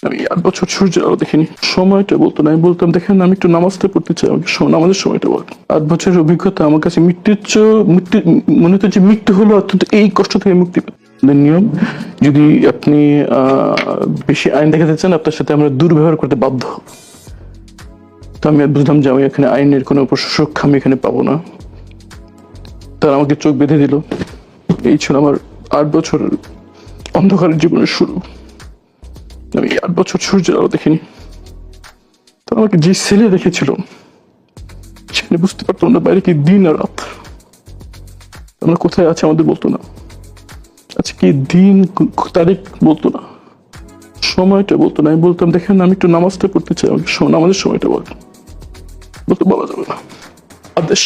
আমি 8 বছর সূর্যের আলো দেখিনি। সময়টা বলতো না, আমি বলতাম দেখেন আমি একটু নামাজটা পড়তে চাই, আমাকে নামাজের সময়টা বল। 8 বছরের অভিজ্ঞতা আমার কাছে মৃত্যুর চেয়ে মনে হতো যে মৃত্যু হলো অত্যন্ত এই কষ্ট থেকে মুক্তি পেত। নিয়ম, যদি আপনি বেশি আইন দেখাতে চান আপনার সাথে আমরা দুর্ব্যবহার করতে বাধ্য হব। তো আমি বুঝলাম যে আমি এখানে আইনের কোনো সুরক্ষা আমি এখানে পাবো না। তারা আমাকে চোখ বেঁধে দিল। এই ছিল আমার 8 বছর অন্ধকারের জীবনের শুরু। আমি 8 বছর সূর্যের আলো দেখিনি। তারা আমাকে যে ছেলে দেখেছিল সেখানে বুঝতে পারতাম না বাইরে কি দিন আর রাত, আমরা কোথায় আছে আমাদের বলতো না, আচ্ছা কি দিন তারিখ বলতো না, সময়টা বলতো না। আমি বলতাম দেখেন আমি একটু নামাজটা পড়তে চাই, আমাকে নামাজের সময়টা বল। বলতে বলা যাবে না, আদেশ।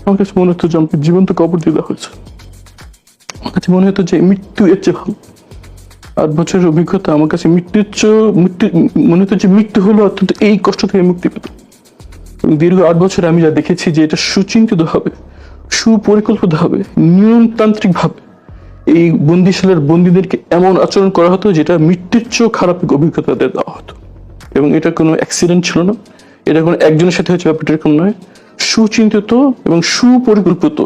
আমার কাছে মনে হতো যে আমাকে জীবন্ত কবর দিয়ে দেওয়া হয়েছে। আমার কাছে মনে হতো যে মৃত্যু এর চেয়ে ভালো। 8 বছরের অভিজ্ঞতা আমার কাছে মৃত্যুর চেয়ে মনে হতো যে মৃত্যু হলো অত্যন্ত এই কষ্ট থেকে মুক্তি পেত। এবং দীর্ঘ 8 বছরে আমি যা দেখেছি যে এটা সুচিন্তিত ভাবে, সুপরিকল্পিত ভাবে, নিয়মতান্ত্রিক ভাবে এই বন্দিশালের বন্দীদেরকে এমন আচরণ করা হতো যেটা মৃত্যুর চেয়েও খারাপ অভিজ্ঞতা দেওয়া হতো। এবং এটা কোনো অ্যাক্সিডেন্ট ছিল না, এটা কোনো একজনের সাথে হয়েছে ব্যাপারটা এরকম নয়। সুচিন্তিত এবং সুপরিকল্পিত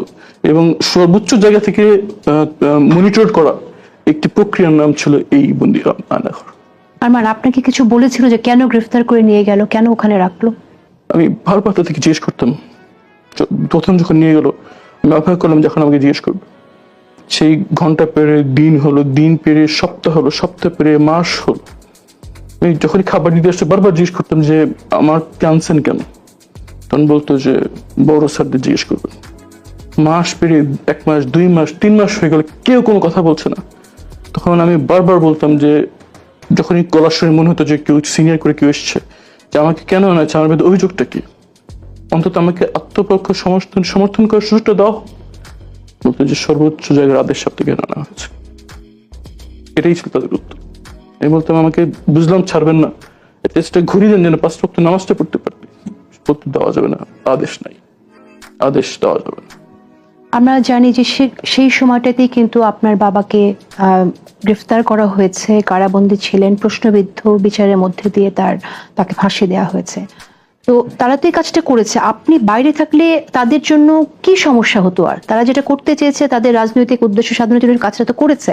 এবং সর্বোচ্চ জায়গা থেকে মনিটর করা একটি প্রক্রিয়ার নাম ছিল এই বন্দি আয়নাঘর। আরমান আপনাকে কিছু বলেছিল যে কেন গ্রেফতার করে নিয়ে গেল, কেন ওখানে রাখলো? আমি বারবার তাদেরকে জিজ্ঞেস করতাম। প্রথম যখন নিয়ে গেল আমি অপেক্ষা করলাম যখন আমাকে জিজ্ঞেস করবে। সেই ঘন্টা পেরে দিন হলো, দিন পেরে সপ্তাহ হলো, সপ্তাহ পেরে মাস হলো। আমি যখনই খাবার দিতে আসছে বারবার জিজ্ঞেস করতাম যে আমার আনছেন কেন। তখন বলতো যে বড় স্যারদের জিজ্ঞেস করবেন। মাস পেরিয়ে 1 মাস, 2 মাস, 3 মাস হয়ে গেল, কেউ কোনো কথা বলছে না। তখন আমি বারবার বলতাম যে যখনই গলার স্বরে মনে হতো যে কেউ সিনিয়র করে কেউ এসছে, যে আমাকে কেন আনাচ্ছে, আমার বিরুদ্ধে অভিযোগটা কি, অন্তত আমাকে আত্মপক্ষ সমর্থন করার সুযোগটা দাও। বলতো যে সর্বোচ্চ জায়গার আদেশ সব থেকে আনা হয়েছে। এটাই ছিল তাদের উত্তর। আমি বলতাম আমাকে বুঝলাম ছাড়বেন না, চেষ্টা ঘুরিয়ে দেন যেন 5 ওয়াক্ত নামাজটা পড়তে পড়তে দেওয়া যাবে না, আদেশ নাই, আদেশ দেওয়া যাবে না। আমরা জানি যে সেই সময়টাতেই কিন্তু আপনার বাবাকে গ্রেফতার করা হয়েছে, কারাবন্দী ছিলেন, প্রশ্নবিদ্ধ বিচারের মধ্যে দিয়ে তাকে ফাঁসি দেওয়া হয়েছে। তো তারা তো এই কাজটা করেছে, আপনি বাইরে থাকলে তাদের জন্য কি সমস্যা হতো? আর তারা যেটা করতে চেয়েছে তাদের রাজনৈতিক উদ্দেশ্য সাধনের জন্য কাজটা তো করেছে।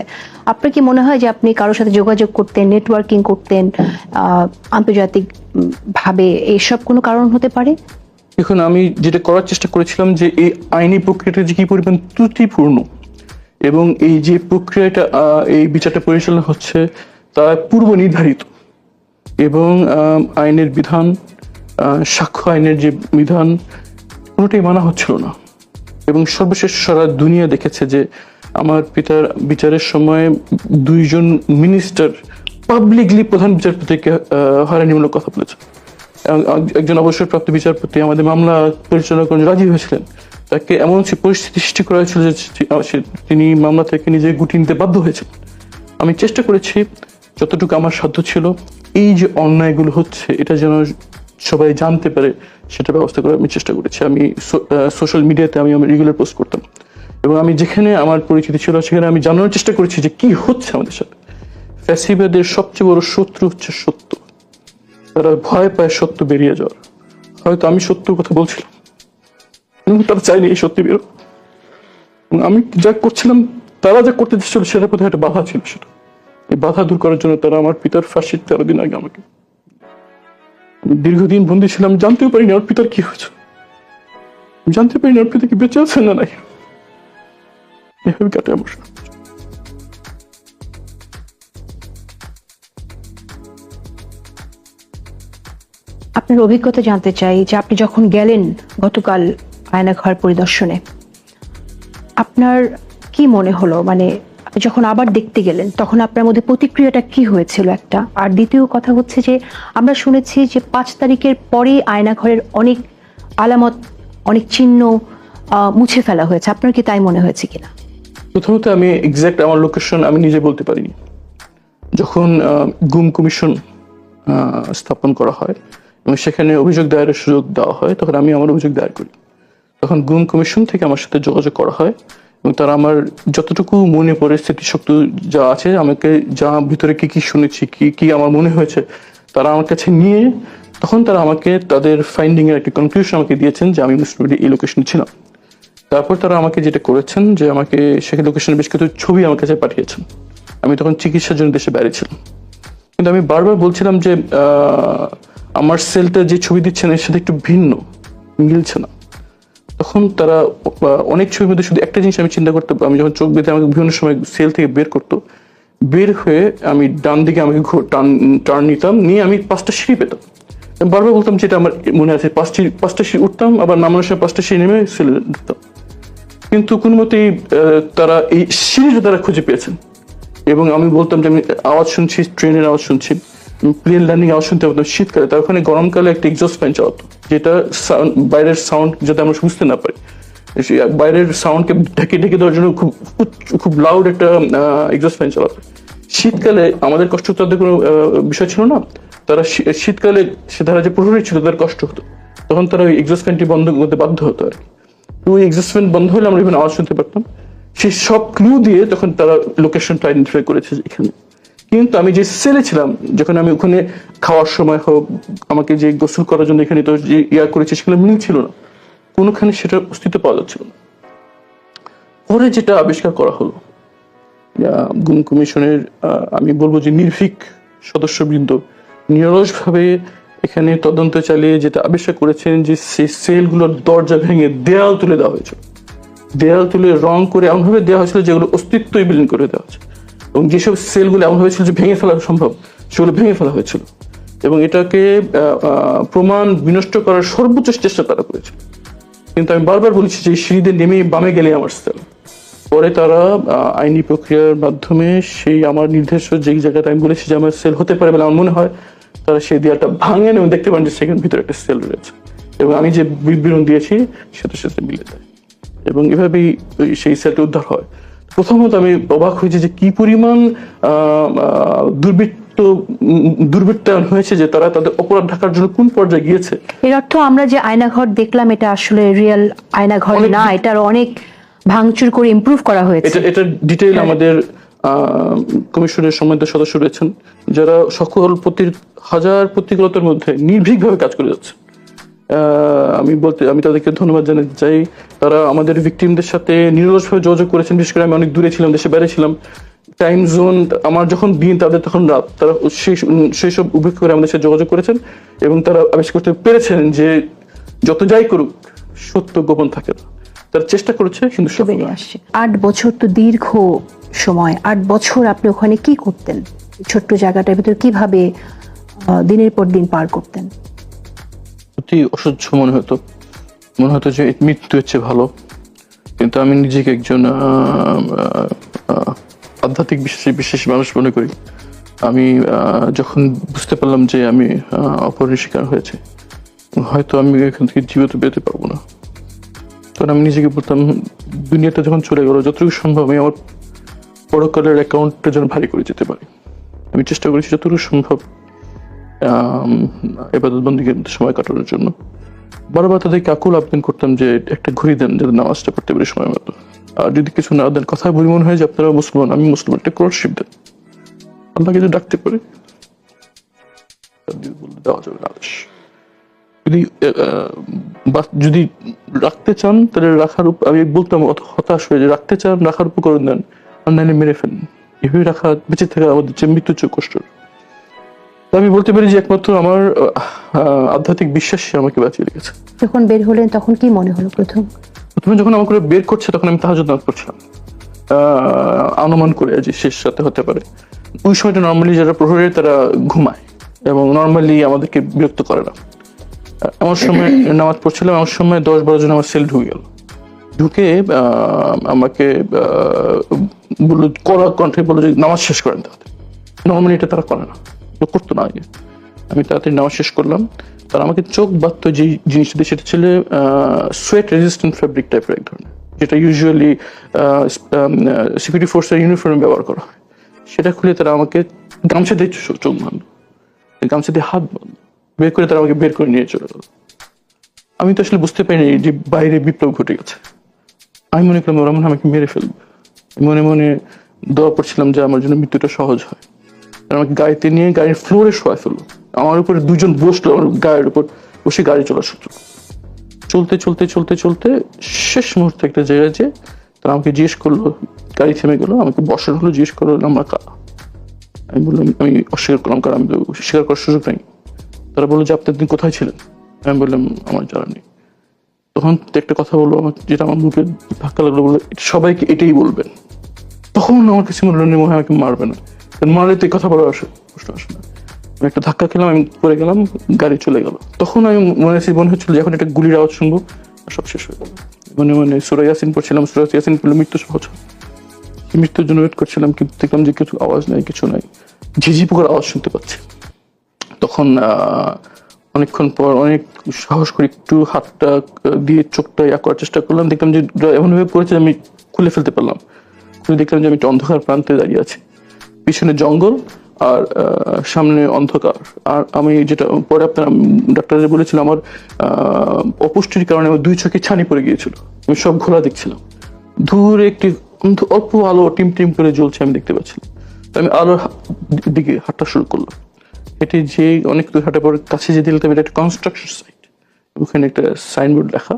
আপনার কি মনে হয় যে আপনি কারোর সাথে যোগাযোগ করতেন, নেটওয়ার্কিং করতেন আন্তর্জাতিক ভাবে, এইসব কোনো কারণ হতে পারে? এখন আমি যেটা করার চেষ্টা করেছিলাম যে এই আইনি প্রক্রিয়াটা যে কি পরিমাণ ত্রুটিপূর্ণ এবং এই যে প্রক্রিয়াটা এই বিচারটা পরিচালনা হচ্ছে তা পূর্ব নির্ধারিত এবং আইনের বিধান, সাক্ষ্য আইনের যে বিধান কোনোটাই মানা হচ্ছিল না। এবং সর্বশেষ সারা দুনিয়া দেখেছে যে আমার পিতার বিচারের সময় 2 জন মিনিস্টার পাবলিকলি প্রধান বিচারপতিকে হয়রানিমূলক কথা বলেছে। একজন অবসরপ্রাপ্ত বিচারপতি আমাদের মামলা পরিচালনা করে রাজি হয়েছিলেন, তাকে এমন পরিস্থিতি সৃষ্টি করা হয়েছিল যে তিনি মামলা থেকে নিজে গুটিয়ে নিতে বাধ্য হয়েছেন। আমি চেষ্টা করেছি যতটুকু আমার সাধ্য ছিল এই যে অন্যায়গুলো হচ্ছে এটা যেন সবাই জানতে পারে সেটা ব্যবস্থা করার আমি চেষ্টা করেছি। আমি সোশ্যাল মিডিয়াতে আমি রেগুলার পোস্ট করতাম এবং আমি যেখানে আমার পরিচিতি ছিল সেখানে আমি জানানোর চেষ্টা করেছি যে কি হচ্ছে আমাদের সাথে। ফ্যাসিবাদের সবচেয়ে বড় শত্রু হচ্ছে সত্য। তারা ভয় পায় সত্য বেরিয়ে যাওয়ার। হয়তো আমি সত্য কথা বলছিলাম এবং তারা চাইনি এই সত্যি বেরো। আমি যা করছিলাম তারা যা করতে চেষ্টা ছিল সেটার প্রতি একটা বাধা ছিল। সেটা এই বাধা দূর করার জন্য তারা আমার পিতার ফাঁসির 13 দিন আগে আমাকে, দীর্ঘদিন বন্দী ছিলাম, জানতেও পারিনি আমার পিতার কি হয়েছে, জানতে পারিনি আমার পিতা কি বেঁচে আছেন না নাই। এভাবে কাটে আমার। আপনার অভিজ্ঞতা জানতে চাই যে আপনি যখন গেলেন গতকাল আয়নাঘর পরিদর্শনে, আপনার কি মনে হলো? মানে আপনি যখন আবার দেখতে গেলেন তখন আপনার মধ্যে প্রতিক্রিয়াটা কি হয়েছিল একটা? আর দ্বিতীয় কথা হচ্ছে যে আমরা শুনেছি যে 5 তারিখের পরেই আয়নাঘরের অনেক আলামত, অনেক চিহ্ন মুছে ফেলা হয়েছে। আপনার কি তাই মনে হয়েছে কিনা? প্রথমত আমি এক্সাক্ট আমার লোকেশন আমি নিজে বলতে পারিনি। যখন গুম কমিশন স্থাপন করা হয় এবং সেখানে অভিযোগ দায়েরের সুযোগ দেওয়া হয় তখন আমি আমার অভিযোগ দায়ের করি। তখন গুম কমিশন থেকে আমার সাথে যোগাযোগ করা হয় এবং তারা আমার যতটুকু মনে পড়ে স্মৃতিশক্তি যা আছে, আমাকে যা ভিতরে কি কি শুনেছি, কি কি আমার মনে হয়েছে, তারা আমার কাছে নিয়ে তখন তারা আমাকে তাদের ফাইন্ডিং এর একটা কনক্লুশন আমাকে দিয়েছেন যে আমি মোস্ট প্রবাবলি এই লোকেশনে ছিলাম। তারপর তারা আমাকে যেটা করেছেন যে আমাকে সেখানে লোকেশনের বেশ কিছু ছবি আমার কাছে পাঠিয়েছেন। আমি তখন চিকিৎসার জন্য দেশে বাইরে ছিলাম, কিন্তু আমি বারবার বলছিলাম যে আমার সেলটা যে ছবি দিচ্ছেন এর সাথে একটু ভিন্ন, মিলছে না। তখন তারা অনেক ছবির মধ্যে শুধু একটা জিনিস আমি চিন্তা করতে, আমি যখন চোখ বেঁধে আমাকে বিভিন্ন সময় সেল থেকে বের করতো, বের হয়ে আমি ডান দিকে আমাকে টার্ন নিতাম, নিয়ে আমি 5টা সিঁড়ি পেতাম। আমি বারবার বলতাম যেটা আমার মনে আছে, 5টা সিঁড়ি উঠতাম, আবার নামানোর সময় 5টা সিঁড়ি নেমে সেলে ঢুকতাম। কিন্তু কোনো মতেই তারা এই সিঁড়িটা তারা খুঁজে পেয়েছেন। এবং আমি বলতাম যে আমি আওয়াজ শুনছি, ট্রেনের আওয়াজ শুনছি, প্লেন ল্যান্ডিং আওয়াজ শুনতে পারতাম শীতকালে। তার ওখানে গরমকালে একটা এক্সস্ট ফ্যান চালাতো, যেটা বাইরের সাউন্ড যাতে আমরা বুঝতে না পারি, বাইরের সাউন্ডকে ঢেকে ঢেকে দেওয়ার জন্য খুব লাউড একটা এক্সস্ট ফ্যান চালাতো। শীতকালে আমাদের কষ্ট তাদের কোনো বিষয় ছিল না। তারা শীতকালে সে তারা যে প্রহরী ছিল তাদের কষ্ট হতো, তখন তারা ওই এক্সস্ট ফ্যানটি বন্ধ করতে বাধ্য হতো আর কি। ওই এক্সস্ট ফ্যান বন্ধ হলে আমরা এখানে আওয়াজ শুনতে পারতাম। সেই সব ক্লু দিয়ে তখন তারা লোকেশনটা আইডেন্টিফাই করেছে এখানে। কিন্তু আমি যে সেলে ছিলাম, যখন আমি ওখানে খাওয়ার সময় হোক, আমাকে যে গোসল করার জন্য এখানে তো যে করেছে, সেগুলো মিল ছিল না, কোনোখানে সেটার অস্তিত্ব পাওয়া যাচ্ছিল না। পরে যেটা আবিষ্কার করা হলো, গুম কমিশনের আমি বলবো যে নির্ভীক সদস্যবৃন্দ নিরলসভাবে এখানে তদন্ত চালিয়ে যেটা আবিষ্কার করেছেন যে সেই সেলগুলোর দরজা ভেঙে দেয়াল তুলে দেওয়া হয়েছিল। দেয়াল তুলে রং করে এমনভাবে দেওয়া হয়েছিল যেগুলো অস্তিত্বই বিলীন করে দেওয়া হয়েছে, এবং যেসব সেলগুলো এমনভাবে ছিল যে ভেঙে ফেলা সম্ভব, সেগুলো ভেঙে ফেলা হয়েছিল। এবং এটাকে প্রমাণ বিনষ্ট করার সর্বোচ্চ চেষ্টা তারা করেছিল। কিন্তু আমি বারবার বলেছি যে সিঁড়িতে নেমে বামে গেলে আমার সেল। পরে তারা আইনি প্রক্রিয়ার মাধ্যমে সেই আমার নির্দেশ যেই জায়গাটা আমি বলেছি যে আমার সেল হতে পারে বলে আমার মনে হয়, তারা সেই দেয়ালটা ভাঙেন এবং দেখতে পান যে সেখানে ভিতরে একটা সেল রয়েছে, এবং আমি যে বিবরণ দিয়েছি সেটার সাথে মিলে যায়, এবং এভাবেই সেই সেলটা উদ্ধার হয়। প্রথমত আমি অবাক হয়েছি যে কি পরিমাণ দুর্বৃত্তায়ন হয়েছে, যে তারা তাদের অপরাধ ঢাকার জন্য কোন পর্যায়ে গিয়েছে। এর অর্থ আমরা যে আয়নাঘর দেখলাম এটা আসলে রিয়েল আয়নাঘর না, এটার অনেক ভাঙচুর করে ইমপ্রুভ করা হয়েছে। এটা ডিটেইল আমাদের কমিশনের সম্মানিত সদস্য রয়েছেন, যারা সকল হাজার প্রতিকূলতার মধ্যে নির্ভীকভাবে কাজ করে যাচ্ছে। আমি তাদেরকে ধন্যবাদ জানাতে চাই। তারা আমাদের ভিকটিমদের সাথে নিরলসভাবে যোগাযোগ করেছেন। বিশেষ করে আমি অনেক দূরে ছিলাম, দেশে বাইরে ছিলাম, টাইম জোন আমার যখন দিন তাদের তখন রাত, তারা সেই সব উপেক্ষা করে আমাদের সাথে যোগাযোগ করেছেন, এবং তারা আবিষ্কার করতে পেরেছেন যে যত যাই করুক সত্য গোপন থাকে না। তারা চেষ্টা করেছে, কিন্তু বেরিয়ে আসছে। 8 বছর তো দীর্ঘ সময়। 8 বছর আপনি ওখানে কি করতেন? ছোট্ট জায়গাটার ভিতরে কিভাবে দিনের পর দিন পার করতেন? অতি অসহ্য মনে হতো যে মৃত্যু হচ্ছে ভালো। কিন্তু আমি নিজেকে একজন আধ্যাত্মিক বিশেষ মানুষ মনে করি। আমি যখন বুঝতে পারলাম যে আমি অপহরণের শিকার হয়েছে, হয়তো আমি এখান থেকে জীবিত বেরোতে পারবো না, তখন আমি নিজেকে বলতাম দুনিয়াটা যখন চলে গেল, যতটুকু সম্ভব আমি আমার পরকালের অ্যাকাউন্টটা যেন ভারী করে যেতে পারি। আমি চেষ্টা করেছি যতটুকু সম্ভব ইবাদত বন্দেগীর মধ্যে সময় কাটানোর জন্য। বারবার তাদেরকে আকুল আবেদন করতাম যে একটা ঘড়ি দেন, যাতে নামাজটা পড়তে পারি সময় মতো। আর যদি কিছু না দেন, কথা বলি মনে হয় যে আপনারা মুসলমান, আমি মুসলমান, একটা ক্রসশিপ দেন, আল্লাহকে যদি ডাকতে পারে দেওয়া যাবে না আদেশ। যদি রাখতে চান তাহলে রাখার আমি বলতাম হতাশ হয়ে, যে রাখতে চান রাখার উপকরণ দেন, আর নাইলে মেরে ফেলেন। এভাবে রাখা, বেঁচে থাকা আমাদের যে মৃত্যুর চেয়ে কষ্ট। আমি বলতে পারি যে একমাত্র আমার আধ্যাত্মিক বিশ্বাসই আমাকে বাঁচিয়ে রেখেছে। যখন বের হলেন তখন কি মনে হলো? প্রথমে যখন আমাকে বের করছে তখন আমি তাহাজ্জুদ নামাজ পড়ছিলাম, অনুমান করে যে শেষ রাতে হতে পারে। ওই সময়টা নর্মালি যারা প্রহরী তারা ঘুমায় এবং নর্মালি আমাদেরকে বিরক্ত করে না। আমার সময় নামাজ পড়ছিলাম, আমার সময় 10-12 জন আমার সেল ঢুকে গেল। ঢুকে আমাকে বললো, কড়া কণ্ঠে বললো যে নামাজ শেষ করেন তাদের। নর্মালি এটা তারা করে না, করতো না আগে। আমি তাড়াতাড়ি নামাজ শেষ করলাম। তারা আমাকে চোখ বাঁধতো যে জিনিসটা দিয়ে, সেটা ছিল সোয়েট রেজিস্ট্যান্ট ফ্যাব্রিক টাইপের এক ধরনের, যেটা ইউজুয়ালি সিকিউরিটি ফোর্সের ইউনিফর্মে ব্যবহার করা হয়। সেটা খুলে তারা আমাকে গামছা দিয়ে চোখ বাঁধলো, গামছা দিয়ে হাত বাঁধলো, বের করে তারা আমাকে বের করে নিয়ে চলে গেল। আমি তো আসলে বুঝতে পারিনি যে বাইরে বিপ্লব ঘটে গেছে। আমি মনে করলাম ওরা মনে হয় আমাকে মেরে ফেলবে। মনে মনে দোয়া করছিলাম যে আমার জন্য মৃত্যুটা সহজ হয়। আর আমাকে গাড়িতে নিয়ে গাড়ির ফ্লোরে শোয়া ফেললো, আমার উপরে দুজন বসলো, আমার গাড়ির উপর বসে গাড়ি চলা শুরু। চলতে চলতে চলতে চলতে শেষ মুহূর্তে একটা জায়গায় যে তারা আমাকে জিজ্ঞেস করলো, গাড়ি থেমে গেলো, আমাকে বসানো হলো, জিজ্ঞেস করলো আমরা কারা। আমি বললাম, আমি অস্বীকার করলাম, কারণ আমি তো স্বীকার করার সুযোগ নাই। তারা বললো যে আপনি দিন কোথায় ছিলেন। আমি বললাম আমার জানা নেই। তখন একটা কথা বললো আমার, যেটা আমার মুখে ধাক্কা লাগলো, বললো সবাইকে এটাই বলবেন। তখন আমার কাছে মনে হলো মনে হয় আমাকে মারবে না, কারণ মারলে তো এই কথা বলা প্রশ্ন আসে না। আমি একটা ধাক্কা খেলাম, আমি পড়ে গেলাম, গাড়ি চলে গেল। তখন আমি মনে হচ্ছিল যে এখন একটা গুলির আওয়াজ শুনবো সব শেষ হয়ে গেল। মানে সূরা ইয়াসিন পড়ছিলাম, সূরা ইয়াসিন পড়লে মৃত্যু সহজ হয়, মৃত্যুর জন্য ওয়েট করছিলাম, কিন্তু দেখলাম যে কিছু আওয়াজ নাই, কিছু নাই, ঝিঝি পোকার আওয়াজ শুনতে পাচ্ছি। তখন অনেকক্ষণ পর অনেক সাহস করে একটু হাতটা দিয়ে চোখটা করার চেষ্টা করলাম, দেখলাম যে এমনভাবে পড়েছে আমি খুলে ফেলতে পারলাম। খুলে দেখলাম যে আমি একটা অন্ধকার প্রান্তে দাঁড়িয়ে আছি, পিছনে জঙ্গল আর সামনে অন্ধকার। আর আমি যেটা পরে আপনার ডাক্তার বলেছিল, আমার অপুষ্টির কারণে আমার 2 চোখে ছানি পড়ে গিয়েছিল, আমি সব ঘোলা দেখছিলাম। দূরে একটি অল্প আলো টিম টিম করে জ্বলছে, আমি দেখতে পাচ্ছিলাম। আমি আলোর দিকে হাঁটা শুরু করলাম। হেঁটে যে অনেক দূর হাঁটার পর কাছে যে দেখলাম এটা একটা কনস্ট্রাকশন সাইট। ওখানে একটা সাইনবোর্ড লেখা,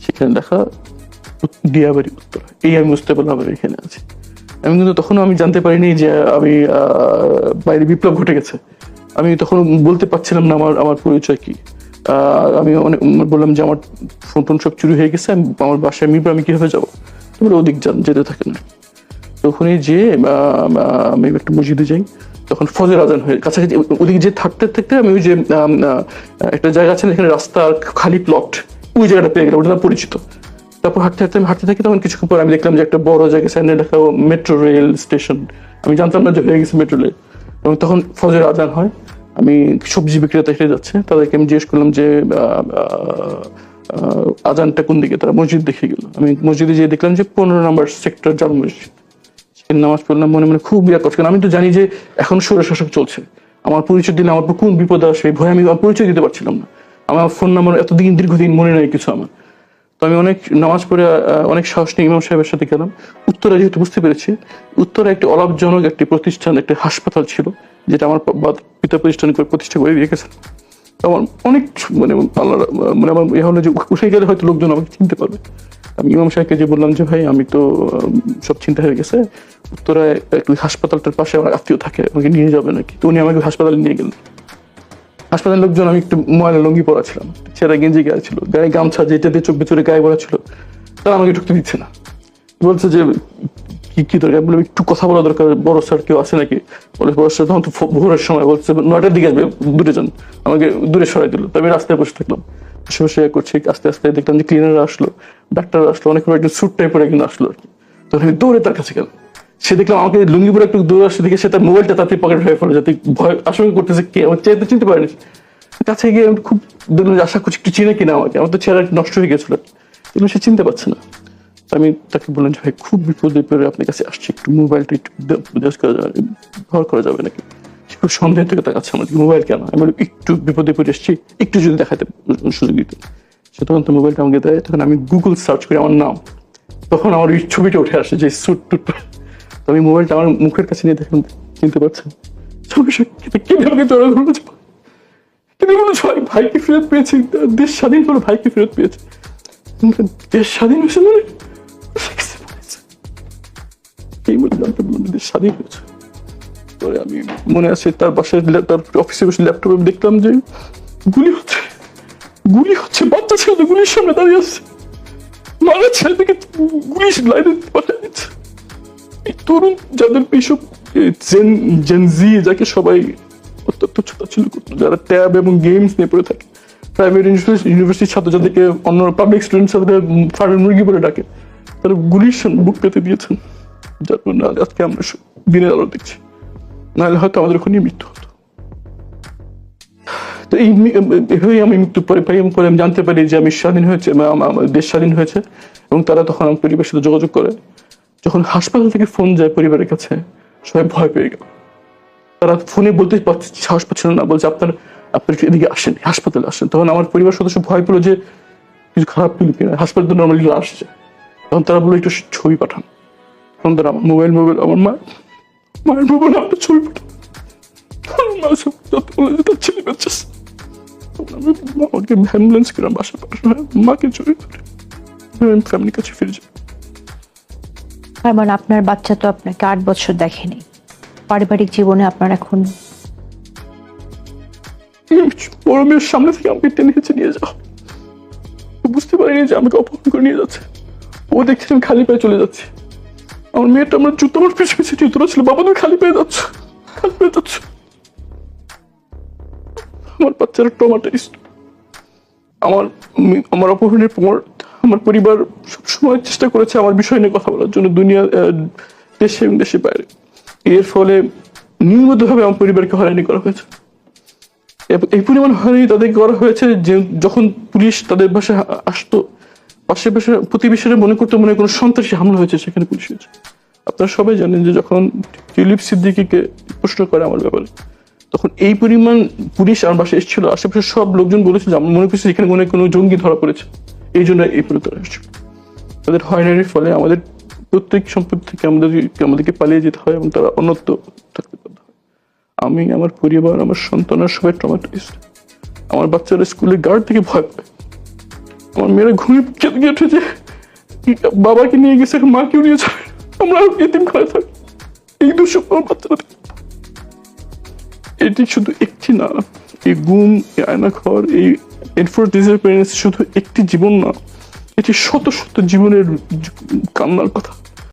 সেখানে লেখা দিয়াবাড়ি উত্তরা। এই আমি বুঝতে পারলাম আমি এখানে আছি। আমি কিন্তু তখনও আমি জানতে পারিনি যে আমি বাইরে বিপ্লব ঘটে গেছে। আমি তখন বলতে পারছিলাম না আমার পরিচয় কি। আমি অনেক বললাম যে আমার ফোন টোন সব চুরি হয়ে গেছে, আমার বাসায় মিরপুর, আমি কিভাবে যাবো। তোমরা ওদিক যান, যেতে থাকেন। তখনই যে আমি একটা মসজিদে যাই, তখন ফজর আজান হয়ে কাছাকাছি। ওদিকে যে থাকতে থাকতে আমি ওই যে একটা জায়গা আছে এখানে রাস্তার খালি প্লট, ওই জায়গাটা পেয়ে গেলাম, ওটা পরিচিত। তারপর হাঁটতে থাকি, তখন কিছুক্ষণ পর আমি দেখলাম যে একটা বড় জায়গায় সাইনে লেখা মেট্রো রেল স্টেশন। আমি জানতাম না যে হয়ে গেছে মেট্রো রেল। এবং তখন ফজর আজান হয়, আমি সবজি বিক্রেতা হেঁটে যাচ্ছে, তাদেরকে আমি জিজ্ঞেস করলাম যে আজানটা কোন দিকে। তারা মসজিদ দেখে গেল। আমি মসজিদে যেয়ে দেখলাম যে 15 নম্বর সেক্টর জাল মসজিদ। সেখানে নামাজ পড়লাম, মনে মনে খুব বিরাট করছে, কারণ আমি তো জানি যে এখন স্বৈরশাসক চলছে। আমার পরিচয় দিলে আমার কোন বিপদ আসবে, ভয় আমি পরিচয় দিতে পারছিলাম না। আমার ফোন নাম্বার দীর্ঘদিন মনে নাই কিছু আমার। তো আমি অনেক নামাজ পড়ে অনেক সাহস নিয়ে ইমাম সাহেবের সাথে গেলাম। উত্তরা যেহেতু বুঝতে পেরেছি, উত্তরা একটি অলাভজনক একটি প্রতিষ্ঠান, একটি হাসপাতাল ছিল, যেটা আমার পিতা প্রতিষ্ঠান করে প্রতিষ্ঠা করে দিয়ে গেছেন। আমার অনেক মানে আল্লাহ মানে আমার ইয়ে হলো যে উঠে গেলে হয়তো লোকজন আমাকে চিনতে পারবে। আমি ইমাম সাহেবকে যে বললাম যে ভাই আমি তো সব চিন্তা হয়ে গেছে, উত্তরায় একটু হাসপাতালটার পাশে আমার আত্মীয় থাকে, আমাকে নিয়ে যাবে নাকি। তো উনি আমাকে হাসপাতালে নিয়ে গেলেন। হাসপাতালের লোকজন, আমি একটু ময়লা লুঙ্গি পরা ছিলাম, ছেঁড়া গেঞ্জি গায়ে ছিল, গায়ে গামছা যেটা দিয়ে চোখ বেচুরে গায়ে পড়া ছিল, তারা আমাকে ঢুকতে দিচ্ছে না। বলছে যে কি দরকার, বলে একটু কথা বলা দরকার, বড় স্যার কেউ আছে নাকি। বলে বড় স্যার তখন তো ভোরের সময়, বলছে 9টার দিকে আসবে, দূরে যান। আমাকে দূরে সরাই দিল। তো আমি রাস্তায় বসে থাকলাম, বসে বসে করছি। আস্তে আস্তে দেখলাম যে ক্লিনাররা আসলো, ডাক্তার আসলো, অনেক একজন স্যুট টাইপের একজন আসলো আর কি। তখন আমি দৌড়ে তার কাছে গেলাম। সে দেখলাম আমাকে লুঙ্গি পরে একটু দূরে আসছে দেখে সে তার মোবাইলটা তাতে পকেট হয়ে পড়ে, যাতে ভয় আশঙ্কা করতেছে কে, আমার চেহারা চিনতে পারেনি। কাছে গিয়ে আমি খুব দেখলাম যে আশা করছি একটু চিনে কিনা আমাকে, আমার তো চেহারা নষ্ট হয়ে গেছিল, কিন্তু সে চিনতে পারছে না। আমি তাকে বললাম যে ভাই খুব বিপদে পড়ে আপনার কাছে আসছি, একটু মোবাইলটা একটু ব্যবহার করা যাবে নাকি। সে খুব সন্দেহ থেকে তার কাছে আমার মোবাইল কেন। আমি বলি একটু বিপদে পড়ে এসেছি, একটু যদি দেখাতে সুযোগ দিত। সে তখন তো মোবাইলটা আমাকে দেয়, তখন আমি গুগল সার্চ করি আমার নাম, তখন আমার ওই ছবিটা উঠে আসে যে স্যুট টুট। তো আমি মোবাইলটা আমার মুখের কাছে নিয়ে দেখলাম, চিনতে পারছেন কিভাবে তোরা ভাইকে ফেরত পেয়েছি, দেশ স্বাধীন করে ভাইকে ফেরত পেয়েছে। দেশ স্বাধীন হয়েছে মানে এই বলে জানতে বললাম দেশ স্বাধীন হয়েছে। পরে আমি মনে আছে তার বাসায় তার অফিসে বসে ল্যাপটপে দেখলাম যে গুলি হচ্ছে, বাচ্চা ছেলে গুলির সামনে দাঁড়িয়ে আসছে, মারা ছেলেকে গুলি লাইনে পাঠিয়ে দিচ্ছে। এই তরুণ যাদের এইসব জেনজি, যাকে সবাই অত্যন্ত ছোটাছুটি করতো, যারা ট্যাব এবং গেমস নিয়ে পড়ে থাকে, প্রাইভেট ইউনিভার্সিটির ছাত্র যাদেরকে অন্য পাবলিক স্টুডেন্ট সাথে ফার্মের মুরগি বলে ডাকে, তারা গুলির বুক পেতে দিয়েছেন, যার জন্য আজকে আমরা দিনের আলো দেখছি। নাহলে হয়তো আমাদের ওখানে মৃত্যু হতো। তো এইভাবেই আমি মৃত্যু পরে পাই, এবং পরে আমি জানতে পারি যে আমি স্বাধীন হয়েছে, দেশ স্বাধীন হয়েছে। এবং তারা তখন আমার পরিবারের সাথে যোগাযোগ করে। যখন হাসপাতাল থেকে ফোন যায় পরিবারের কাছে, সবাই ভয় পেয়ে গেল। তারা ফোনে বলতে সাহস পাচ্ছিল না, বলছে আপনার এদিকে আসেন, হাসপাতালে আসেন। তখন আমার পরিবার সদস্য ভয় পেলো যে কিছু খারাপ পেল কিনা, হাসপাতালে নর্মালি লাশ যায়। তখন তারা বললো একটু ছবি পাঠান, তখন তারা আমার মোবাইল আমার মায়ের মোবাইল আপনার ছবি পাঠান। আমার মা সব যত বলে যে তার ছেলে বাঁচাচ্ছে, আমি আমাকে অ্যাম্বুলেন্স করে বাসা পাঠানো, মাকে জড়িয়ে ধরে আমি ফ্যামিলির কাছে ফিরে যাই। তার মানে আপনার বাচ্চা তো আপনাকে 8 বছর দেখেনি, পারিবারিক জীবনে আপনার এখন বড় মেয়ের সামনে থেকে আমাকে টেনে হেঁচে নিয়ে যাও, বুঝতে পারিনি যে আমাকে অপহরণ করে নিয়ে যাচ্ছে। ও দেখছি আমি খালি পায়ে চলে যাচ্ছি, আমার মেয়েটা আমার জুতো আমার পিছু পিছু জুতোটা ছিল, বাবা তুমি খালি পেয়ে যাচ্ছ, খালি পেয়ে যাচ্ছ। আমার বাচ্চারা ট্রমাটাইজড। আমার অপহরণের পর আমার পরিবার সবসময় চেষ্টা করেছে আমার বিষয় নিয়ে কথা বলার জন্য, দুনিয়া দেশে এবং দেশের বাইরে। এর ফলে নিয়মিতভাবে আমার পরিবারকে হয়রানি করা হয়েছে। এই পরিমাণ হয়রানি তাদেরকে করা হয়েছে যে যখন পুলিশ তাদের বাসায় আসতো, আশেপাশে প্রতিবেশীরা মনে করতো মনে কোনো সন্ত্রাসী হামলা হয়েছে, সেখানে পুলিশ হয়েছে। আপনারা সবাই জানেন যে যখন টিউলিপ সিদ্দিকীকে প্রশ্ন করে আমার ব্যাপারে, তখন এই পরিমাণ পুলিশ আমার বাসায় এসেছিল, আশেপাশে সব লোকজন বলেছে যে আমার মনে করছে এখানে মনে কোনো জঙ্গি ধরা পড়েছে, এই জন্য এই পরিবর্তন আসছিল। তাদের হয়রানির ফলে আমাদের প্রত্যেক সম্পত্তি থেকে আমাদেরকে পালিয়ে যেতে হয় এবং তারা অন্যত্র থাকতে বাধ্য হয়। আমি, আমার পরিবার, আমার সন্তানরা সবাই ট্রমাটাইজড। আমার বাচ্চারা স্কুলে গার্ড থেকে ভয় পায়, আমার মেয়েরা ঘুমিয়ে কেঁদে উঠে যে বাবাকে নিয়ে গেছে, এখন মাকেও নিয়ে যাবে, আমরা এতিম ঘরে থাকি। এই দুঃসব আমার বাচ্চারা, এটি শুধু একটি না, এই গুম, এই আয়নাঘর, এই এনফোর্সড ডিসঅ্যাপিয়ারেন্স শুধু একটি জীবন না, এটি শত শত জীবনের কান্নার কথা।